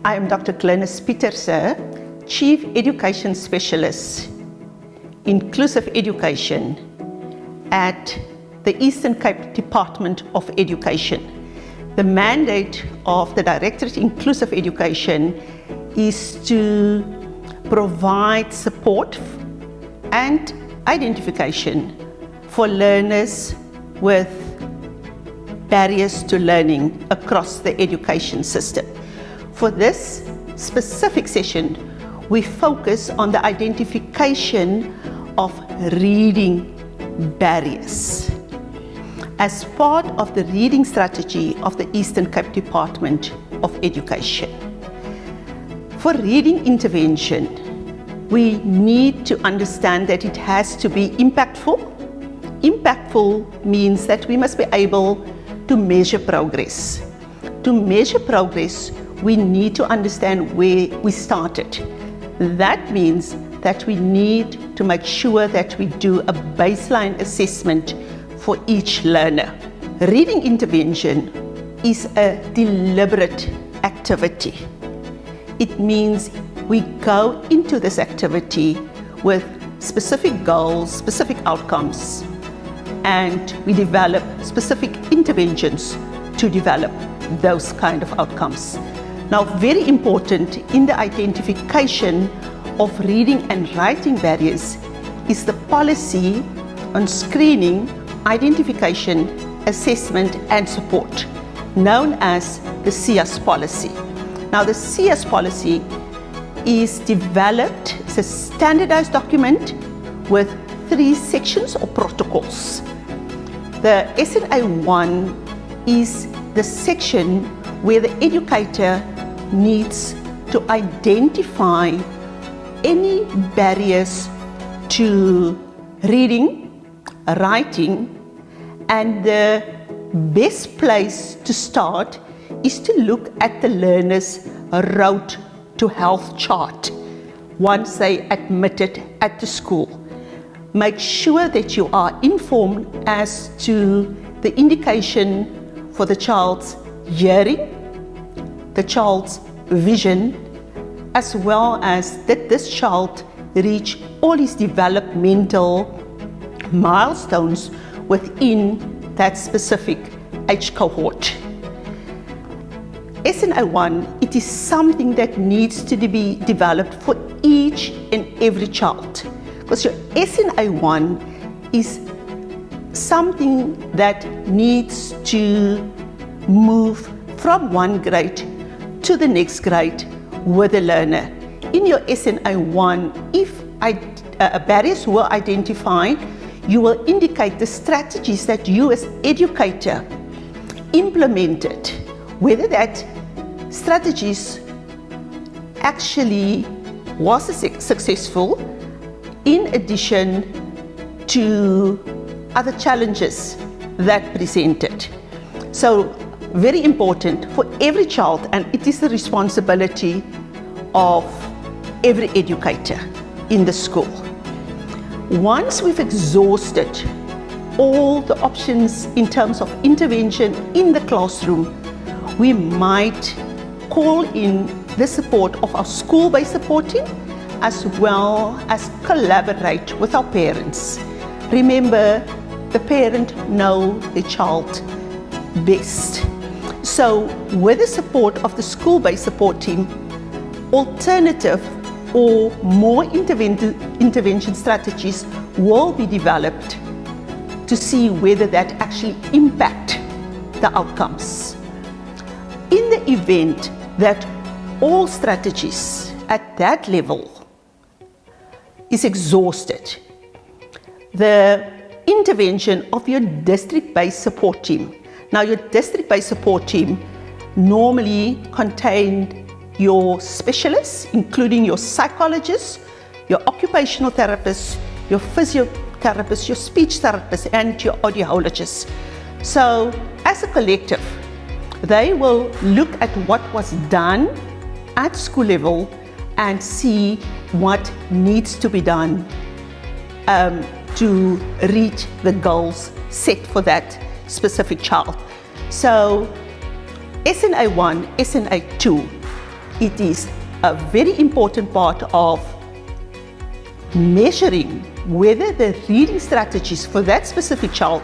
I am Dr. Glynis Pieterse, Chief Education Specialist, Inclusive Education at the Eastern Cape Department of Education. The mandate of the Directorate Inclusive Education is to provide support and identification for learners with barriers to learning across the education system. For this specific session, we focus on the identification of reading barriers as part of the reading strategy of the Eastern Cape Department of Education. For reading intervention, we need to understand that it has to be impactful. Impactful means that we must be able to measure progress. To measure progress, we need to understand where we started. That means that we need to make sure that we do a baseline assessment for each learner. Reading intervention is a deliberate activity. It means we go into this activity with specific goals, specific outcomes, and we develop specific interventions to develop those kind of outcomes. Now, very important in the identification of reading and writing barriers is the policy on screening, identification, assessment and support, known as the SIAS policy. Now, the SIAS policy is developed as a standardized document with 3 sections or protocols. The SNA1 is the section where the educator needs to identify any barriers to reading, writing, and the best place to start is to look at the learner's road to health chart once they admitted at the school. Make sure that you are informed as to the indication for the child's hearing, the child's vision, as well as that this child reach all his developmental milestones within that specific age cohort. SNA1, it is something that needs to be developed for each and every child, because your SNA1 is something that needs to move from one grade to the next grade with the learner. In your SNA1, if barriers were identified, you will indicate the strategies that you as educator implemented, whether that strategies actually was successful in addition to other challenges that presented. So very important for every child, and it is the responsibility of every educator in the school. Once we've exhausted all the options in terms of intervention in the classroom, we might call in the support of our school-based support team, as well as collaborate with our parents. Remember, the parent knows the child best. So with the support of the school-based support team, alternative or more intervention strategies will be developed to see whether that actually impact the outcomes. In the event that all strategies at that level is exhausted, the intervention of your district-based support team. Now, your district-based support team normally contained your specialists, including your psychologists, your occupational therapists, your physiotherapists, your speech therapists, and your audiologists. So, as a collective, they will look at what was done at school level and see what needs to be done to reach the goals set for that specific child. So SNA1, SNA2 it is a very important part of measuring whether the reading strategies for that specific child,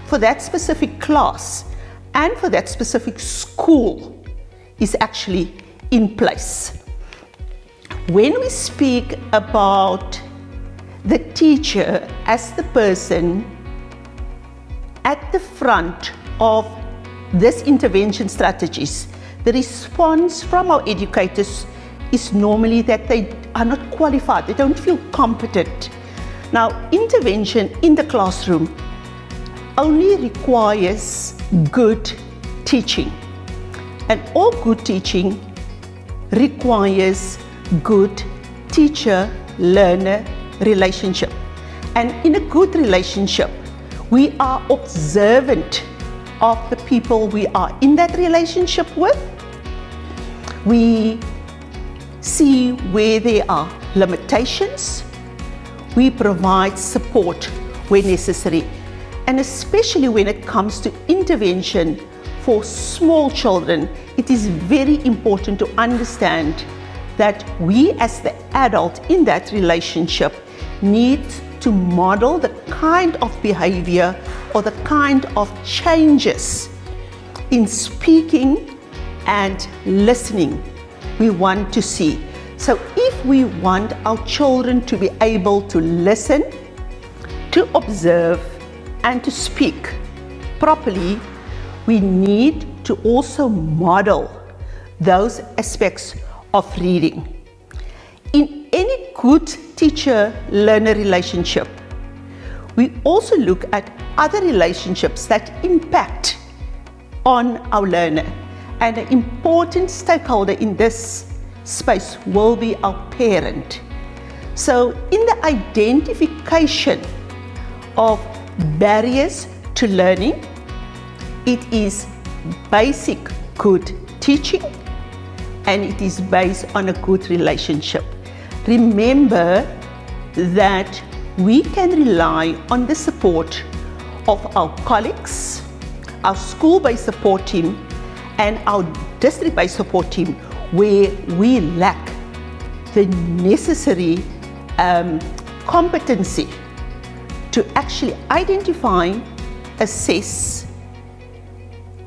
for that specific class, and for that specific school is actually in place. When we speak about the teacher as the person at the front of this intervention strategies, the response from our educators is normally that they are not qualified, they don't feel competent. Now, intervention in the classroom only requires good teaching, and all good teaching requires good teacher-learner relationship. And in a good relationship, we are observant of the people we are in that relationship with. We see where there are limitations. We provide support where necessary. And especially when it comes to intervention for small children, it is very important to understand that we as the adult in that relationship need to model the kind of behavior or the kind of changes in speaking and listening we want to see. So if we want our children to be able to listen, to observe, and to speak properly, we need to also model those aspects of reading. In any good teacher-learner relationship, we also look at other relationships that impact on our learner. And an important stakeholder in this space will be our parent. So in the identification of barriers to learning, it is basic good teaching, and it is based on a good relationship. Remember that we can rely on the support of our colleagues, our school-based support team, and our district-based support team where we lack the necessary competency to actually identify, assess,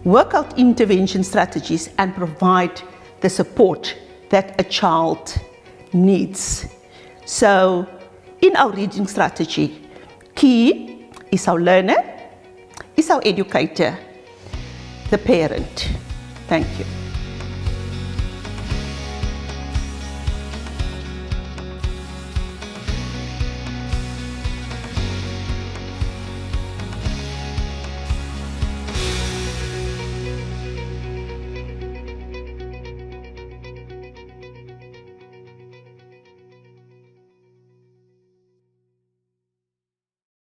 work out intervention strategies, and provide the support that a child needs. So in our reading strategy, key is our learner, is our educator, the parent. Thank you.